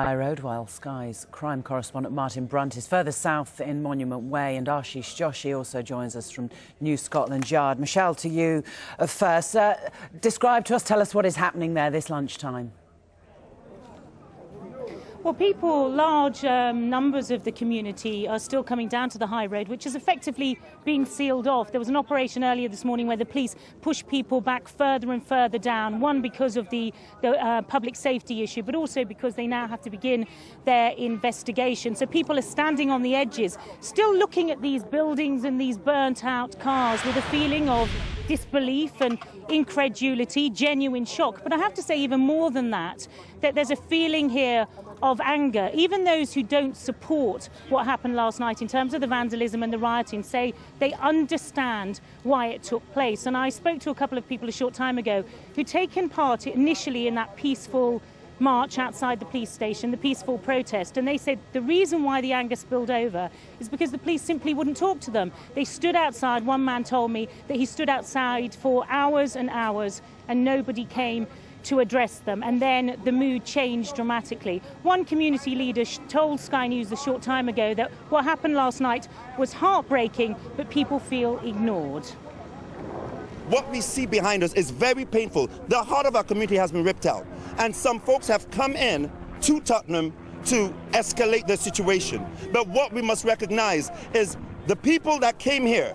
High Road, while Sky's crime correspondent Martin Brunt is further south in Monument Way, and Ashish Joshi also joins us from New Scotland Yard. Michelle, to you first. Describe to us, tell us what is happening there this lunchtime. Well, people, large numbers of the community are still coming down to the High Road, which is effectively being sealed off. There was an operation earlier this morning where the police pushed people back further and further down, one because of the public safety issue, but also because they now have to begin their investigation. So people are standing on the edges, still looking at these buildings and these burnt-out cars with a feeling of disbelief and incredulity, genuine shock. But I have to say, even more than that, that there's a feeling here of anger. Even those who don't support what happened last night in terms of the vandalism and the rioting say they understand why it took place. And I spoke to a couple of people a short time ago who'd taken part initially in that peaceful march outside the police station, the peaceful protest, and they said the reason why the anger spilled over is because the police simply wouldn't talk to them. They stood outside. One man told me that he stood outside for hours and hours and nobody came to address them, and then the mood changed dramatically. One community leader told Sky News a short time ago that what happened last night was heartbreaking, but people feel ignored. What we see behind us is very painful. The heart of our community has been ripped out, and some folks have come in to Tottenham to escalate the situation. But what we must recognize is the people that came here,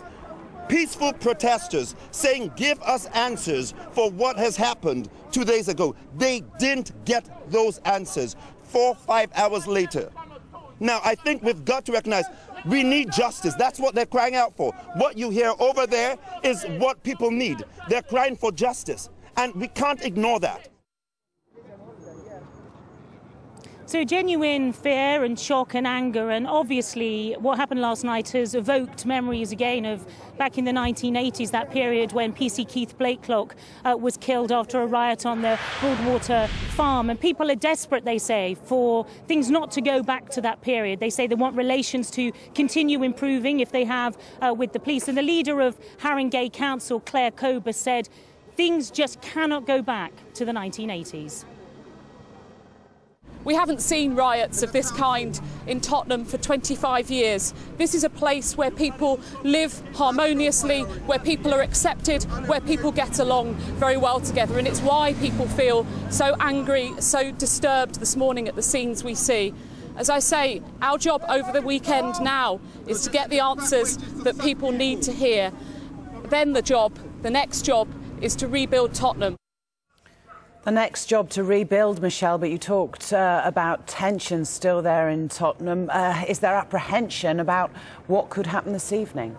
peaceful protesters saying, give us answers for what has happened 2 days ago. They didn't get those answers 4 or 5 hours later. Now, I think we've got to recognize we need justice. That's what they're crying out for. What you hear over there is what people need. They're crying for justice, and we can't ignore that. So genuine fear and shock and anger, and obviously what happened last night has evoked memories again of back in the 1980s, that period when PC Keith Blakelock was killed after a riot on the Broadwater farm. And people are desperate, they say, for things not to go back to that period. They say they want relations to continue improving if they have with the police. And the leader of Haringey Council, Claire Cober, said things just cannot go back to the 1980s. We haven't seen riots of this kind in Tottenham for 25 years. This is a place where people live harmoniously, where people are accepted, where people get along very well together. And it's why people feel so angry, so disturbed this morning at the scenes we see. As I say, our job over the weekend now is to get the answers that people need to hear. Then the next job, is to rebuild Tottenham. The next job to rebuild, Michelle, but you talked about tension still there in Tottenham. Is there apprehension about what could happen this evening?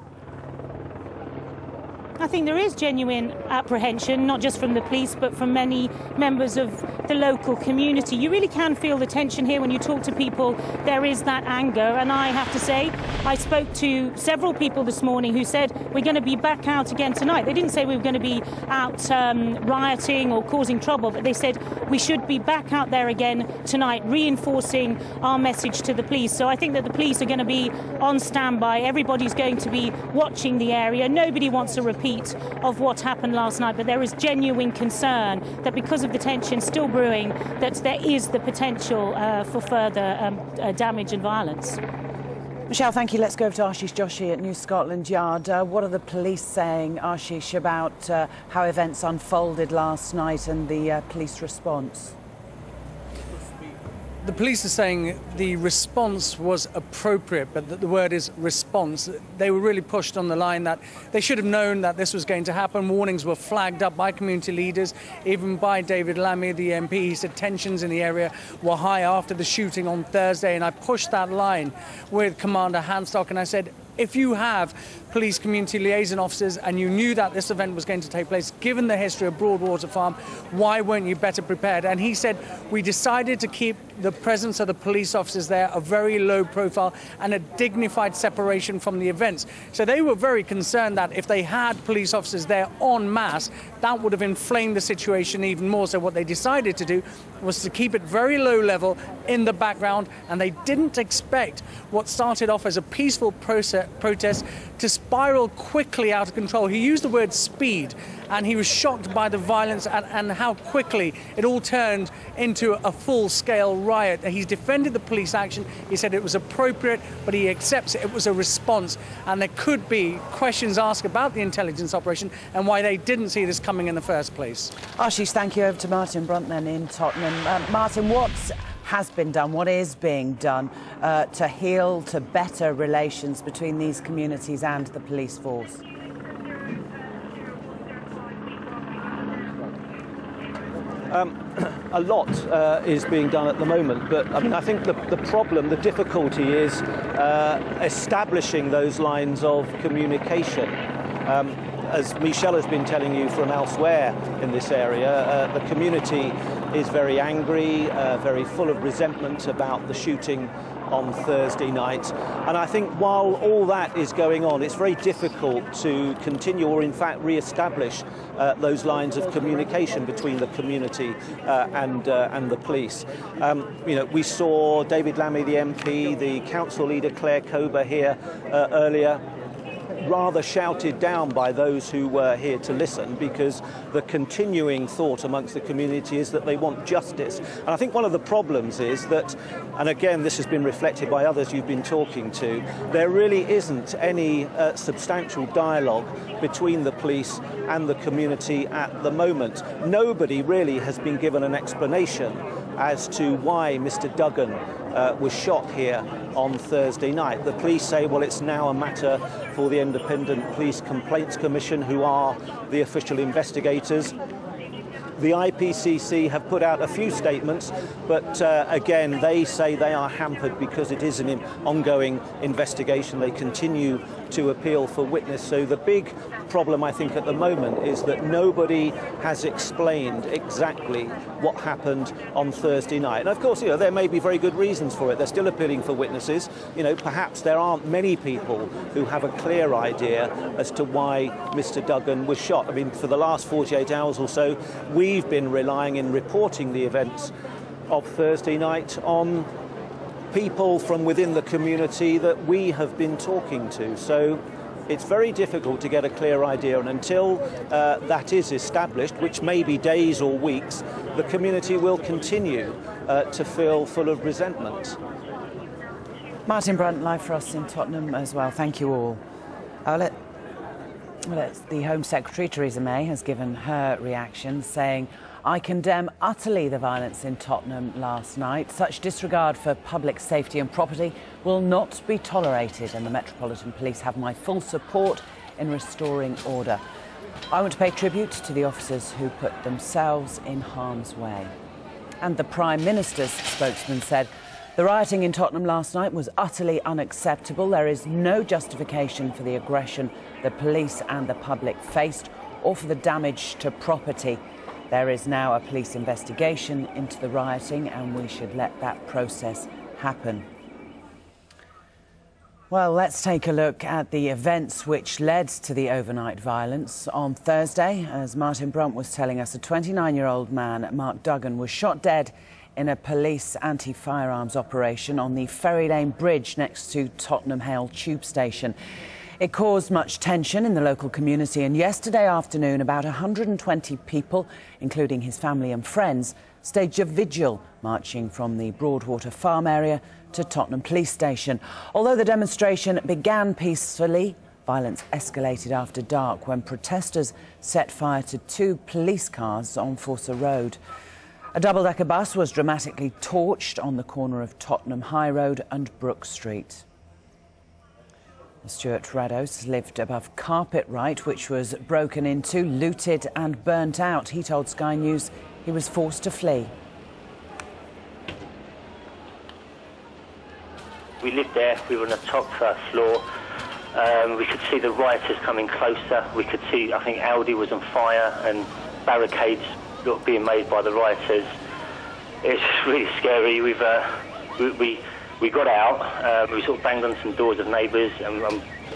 I think there is genuine apprehension, not just from the police, but from many members of the local community. You really can feel the tension here when you talk to people. There is that anger. And I have to say, I spoke to several people this morning who said we're going to be back out again tonight. They didn't say we were going to be out rioting or causing trouble, but they said we should be back out there again tonight, reinforcing our message to the police. So I think that the police are going to be on standby. Everybody's going to be watching the area. Nobody wants a repeat of what happened last night, but there is genuine concern that because of the tension still brewing, that there is the potential for further damage and violence. Michelle, thank you. Let's go over to Ashish Joshi at New Scotland Yard. What are the police saying, Ashish, about how events unfolded last night and the police response? The police are saying the response was appropriate, but that the word is response. They were really pushed on the line that they should have known that this was going to happen. Warnings were flagged up by community leaders, even by David Lammy, the MP. He said tensions in the area were high after the shooting on Thursday, and I pushed that line with Commander Handstock, and I said, if you have police community liaison officers and you knew that this event was going to take place, given the history of Broadwater Farm, why weren't you better prepared? And he said, we decided to keep the presence of the police officers there a very low profile and a dignified separation from the events. So they were very concerned that if they had police officers there en masse, that would have inflamed the situation even more. So what they decided to do was to keep it very low level in the background, and they didn't expect what started off as a peaceful protest to spiral quickly out of control. He used the word speed, and he was shocked by the violence and how quickly it all turned into a full-scale riot. He's defended the police action. He said it was appropriate, but he accepts it was a response, and there could be questions asked about the intelligence operation and why they didn't see this coming in the first place. Ashish, thank you. Over to Martin Brunt then in Tottenham. Martin, what has been done, what is being done to heal, to better relations between these communities and the police force? A lot is being done at the moment, but I mean, I think the problem, the difficulty is establishing those lines of communication. As Michelle has been telling you from elsewhere in this area, the community is very angry, very full of resentment about the shooting on Thursday night. And I think while all that is going on, it's very difficult to continue or in fact re-establish those lines of communication between the community and the police. You know, we saw David Lammy, the MP, the council leader Claire Cober here earlier, rather shouted down by those who were here to listen, because the continuing thought amongst the community is that they want justice. And I think one of the problems is that, and again this has been reflected by others you've been talking to, there really isn't any substantial dialogue between the police and the community at the moment. Nobody really has been given an explanation as to why Mr. Duggan was shot here on Thursday night. The police say, well, it's now a matter for the Independent Police Complaints Commission, who are the official investigators. The IPCC have put out a few statements, but again, they say they are hampered because it is an ongoing investigation. They continue to appeal for witness. So the big problem, I think, at the moment is that nobody has explained exactly what happened on Thursday night. And of course, you know, there may be very good reasons for it. They're still appealing for witnesses. You know, perhaps there aren't many people who have a clear idea as to why Mr. Duggan was shot. I mean, for the last 48 hours or so, we've been relying in reporting the events of Thursday night on people from within the community that we have been talking to. So it's very difficult to get a clear idea, and until that is established, which may be days or weeks, the community will continue to feel full of resentment. Martin Brunt, live for us in Tottenham as well. Thank you all. The Home Secretary, Theresa May, has given her reaction, saying, "I condemn utterly the violence in Tottenham last night. Such disregard for public safety and property will not be tolerated, and the Metropolitan Police have my full support in restoring order. I want to pay tribute to the officers who put themselves in harm's way." And the Prime Minister's spokesman said, "The rioting in Tottenham last night was utterly unacceptable. There is no justification for the aggression the police and the public faced, or for the damage to property. There is now a police investigation into the rioting, and we should let that process happen." Well, let's take a look at the events which led to the overnight violence. On Thursday, as Martin Brunt was telling us, a 29-year-old man, Mark Duggan, was shot dead in a police anti-firearms operation on the Ferry Lane Bridge next to Tottenham Hale Tube Station. It caused much tension in the local community, and yesterday afternoon about 120 people, including his family and friends, staged a vigil marching from the Broadwater Farm area to Tottenham Police Station. Although the demonstration began peacefully, violence escalated after dark when protesters set fire to 2 police cars on Forster Road. A double-decker bus was dramatically torched on the corner of Tottenham High Road and Brook Street. Stuart Rioters lived above Carpet-Rite, which was broken into, looted and burnt out. He told Sky News he was forced to flee. We lived there, we were on the top floor. We could see the rioters coming closer. We could see, I think Aldi was on fire and barricades being made by the rioters. It's really scary. We got out, we sort of banged on some doors of neighbours, and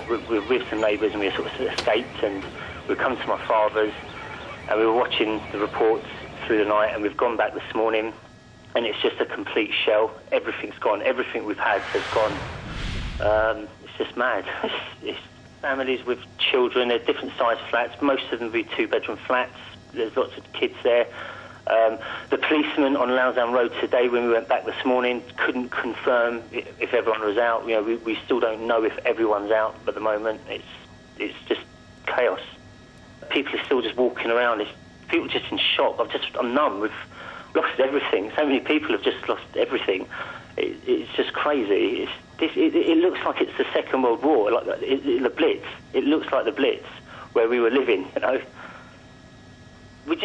we were with some neighbours, and we sort of escaped, and we come to my father's, and we were watching the reports through the night, and we've gone back this morning, and it's just a complete shell. Everything's gone. Everything we've had has gone. It's just mad. It's families with children. They're different sized flats. Most of them will be 2-bedroom flats. There's lots of kids there. The policeman on Lansdowne Road today, when we went back this morning, couldn't confirm if everyone was out. You know, we still don't know if everyone's out at the moment. It's just chaos. People are still just walking around. People are just in shock. I'm numb. We've lost everything. So many people have just lost everything. It's just crazy. It looks like it's the Second World War, like the Blitz. It looks like the Blitz where we were living, you know. We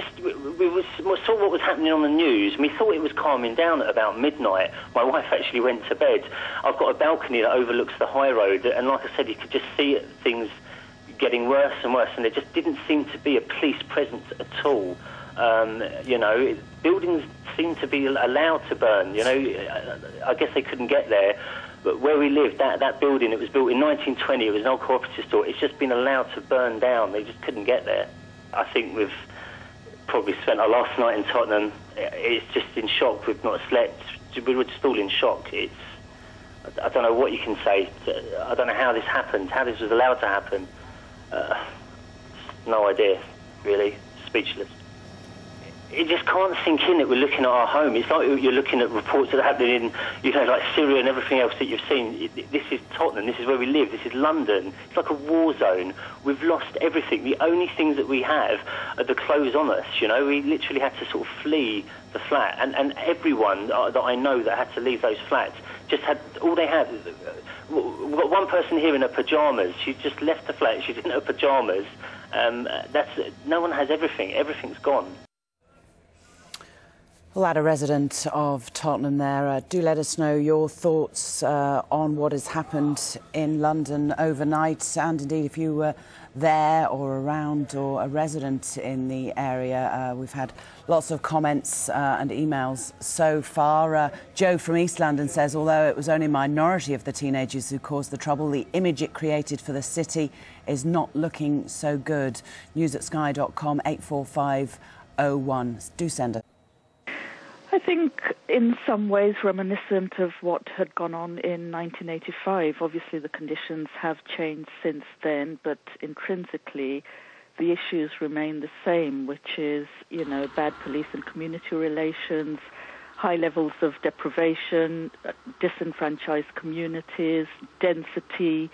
saw what was happening on the news, and we thought it was calming down at about midnight. My wife actually went to bed. I've got a balcony that overlooks the high road, and like I said, you could just see things getting worse and worse, and there just didn't seem to be a police presence at all. You know, buildings seem to be allowed to burn. You know, I guess they couldn't get there. But where we lived, that building, it was built in 1920, it was an old cooperative store, it's just been allowed to burn down. They just couldn't get there. I think we've probably spent our last night in Tottenham. It's just in shock. We've not slept. We were just all in shock. I don't know what you can say. I don't know how this happened, how this was allowed to happen. No idea, really. Speechless. It just can't sink in that we're looking at our home. It's like you're looking at reports that are happening in, you know, like Syria and everything else that you've seen. This is Tottenham. This is where we live. This is London. It's like a war zone. We've lost everything. The only things that we have are the clothes on us, you know. We literally had to sort of flee the flat. And everyone that I know that had to leave those flats just had, all they had, we've got one person here in her pyjamas. She just left the flat. She's in her pyjamas. No one has everything. Everything's gone. Well, a resident of Tottenham there, do let us know your thoughts on what has happened in London overnight, and indeed if you were there or around or a resident in the area. We've had lots of comments and emails so far. Joe from East London says, although it was only a minority of the teenagers who caused the trouble, the image it created for the city is not looking so good. News@sky.com, 84501. Do send us. I think in some ways reminiscent of what had gone on in 1985. Obviously the conditions have changed since then, but intrinsically the issues remain the same, which is, you know, bad police and community relations, high levels of deprivation, disenfranchised communities, density,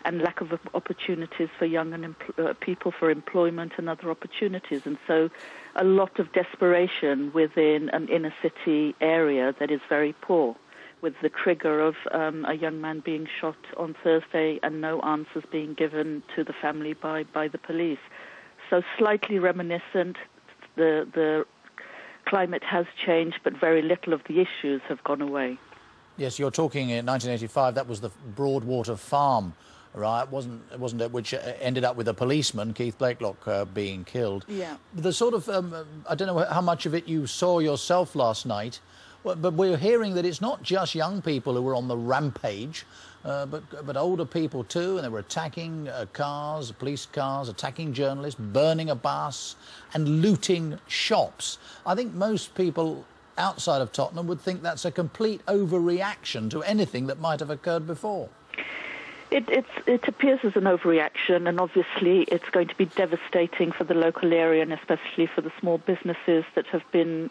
and lack of opportunities for young people for employment and other opportunities. And so a lot of desperation within an inner city area that is very poor, with the trigger of a young man being shot on Thursday and no answers being given to the family by the police. So slightly reminiscent, the climate has changed, but very little of the issues have gone away. Yes, you're talking in 1985, that was the Broadwater Farm, right? Wasn't it? Which ended up with a policeman, Keith Blakelock, being killed. Yeah. The sort of, I don't know how much of it you saw yourself last night, but we're hearing that it's not just young people who were on the rampage, but older people too, and they were attacking cars, police cars, attacking journalists, burning a bus and looting shops. I think most people outside of Tottenham would think that's a complete overreaction to anything that might have occurred before. It appears as an overreaction, and obviously it's going to be devastating for the local area, and especially for the small businesses that have been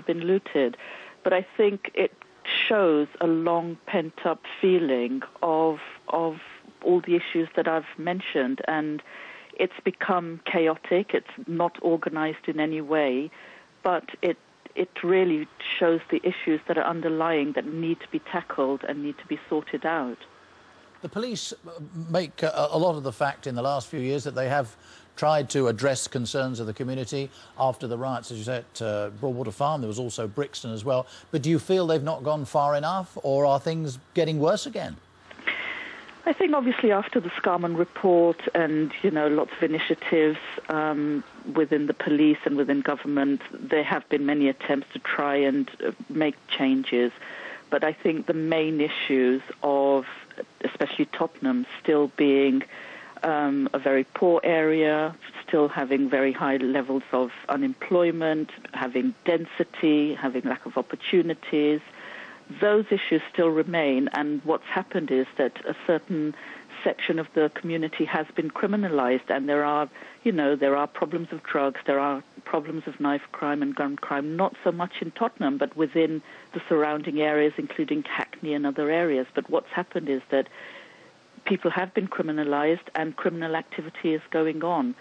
looted. But I think it shows a long pent-up feeling of all the issues that I've mentioned, and it's become chaotic. It's not organised in any way, but it really shows the issues that are underlying that need to be tackled and need to be sorted out. The police make a lot of the fact in the last few years that they have tried to address concerns of the community after the riots, as you said, at Broadwater Farm. There was also Brixton as well. But do you feel they've not gone far enough, or are things getting worse again? I think obviously after the Scarman report and, you know, lots of initiatives within the police and within government, there have been many attempts to try and make changes. But I think the main issues of especially Tottenham still being a very poor area, still having very high levels of unemployment, having density, having lack of opportunities, those issues still remain, and what's happened is that a certain section of the community has been criminalized, and there are problems of drugs, there are problems of knife crime and gun crime, not so much in Tottenham, but within the surrounding areas, including Hackney and other areas. But what's happened is that people have been criminalized and criminal activity is going on.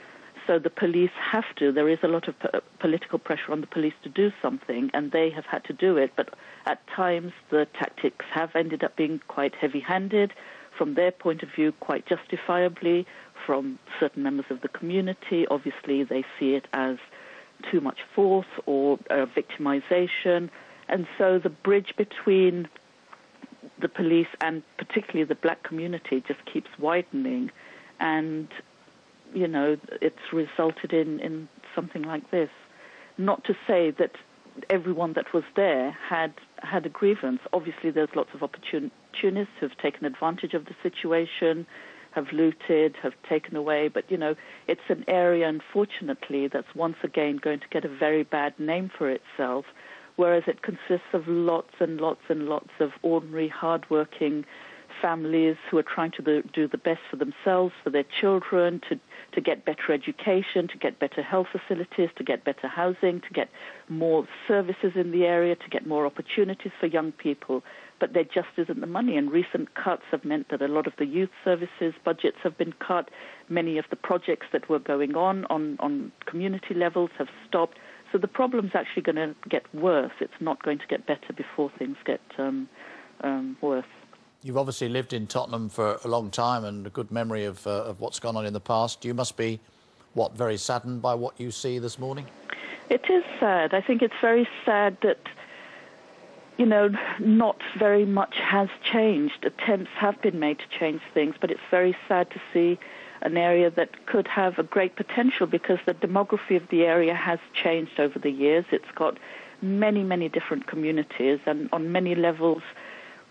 So the police have to, there is a lot of political pressure on the police to do something, and they have had to do it. But at times the tactics have ended up being quite heavy-handed, from their point of view quite justifiably, from certain members of the community. Obviously they see it as too much force or victimization. And so the bridge between the police and particularly the black community just keeps widening, and it's resulted in something like this. Not to say that everyone that was there had a grievance. Obviously there's lots of opportunists who've taken advantage of the situation, have looted, have taken away, but it's an area, unfortunately, that's once again going to get a very bad name for itself, whereas it consists of lots and lots and lots of ordinary, hard-working families who are trying to do the best for themselves, for their children, to get better education, to get better health facilities, to get better housing, to get more services in the area, to get more opportunities for young people. But there just isn't the money, and recent cuts have meant that a lot of the youth services budgets have been cut. Many of the projects that were going on community levels have stopped. So the problem's actually going to get worse. It's not going to get better before things get worse. You've obviously lived in Tottenham for a long time and a good memory of what's gone on in the past. You must be, very saddened by what you see this morning? It is sad. I think it's very sad that, not very much has changed. Attempts have been made to change things, but it's very sad to see an area that could have a great potential, because the demography of the area has changed over the years. It's got many, many different communities, and on many levels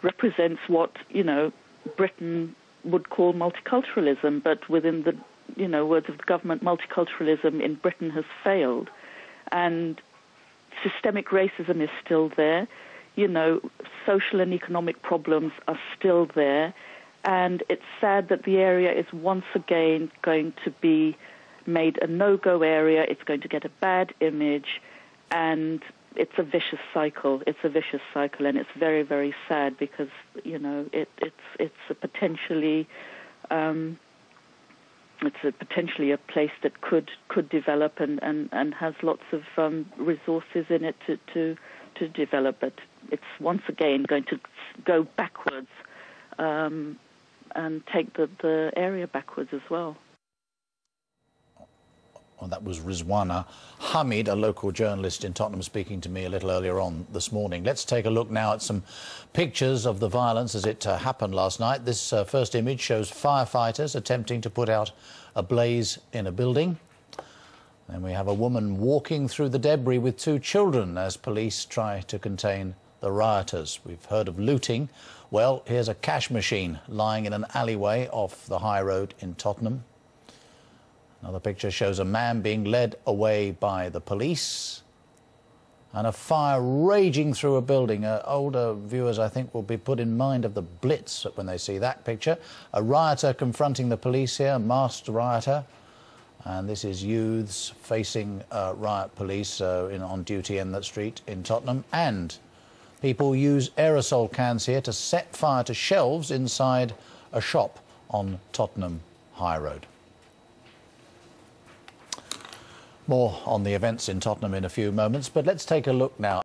represents what, Britain would call multiculturalism, but within the, words of the government, multiculturalism in Britain has failed. And systemic racism is still there. Social and economic problems are still there. And it's sad that the area is once again going to be made a no-go area. It's going to get a bad image, and it's a vicious cycle. It's a vicious cycle, and it's very, very sad, because it's a potentially a place that could develop and has lots of resources in it to develop. But it's once again going to go backwards and take the area backwards as well. Well, that was Rizwana Hamid, a local journalist in Tottenham, speaking to me a little earlier on this morning. Let's take a look now at some pictures of the violence as it happened last night. This first image shows firefighters attempting to put out a blaze in a building. Then we have a woman walking through the debris with two children as police try to contain the rioters. We've heard of looting. Well, here's a cash machine lying in an alleyway off the high road in Tottenham. Another picture shows a man being led away by the police, and a fire raging through a building. Older viewers, I think, will be put in mind of the Blitz when they see that picture. A rioter confronting the police here, a masked rioter. And this is youths facing riot police on duty in that street in Tottenham. And people use aerosol cans here to set fire to shelves inside a shop on Tottenham High Road. More on the events in Tottenham in a few moments, but let's take a look now.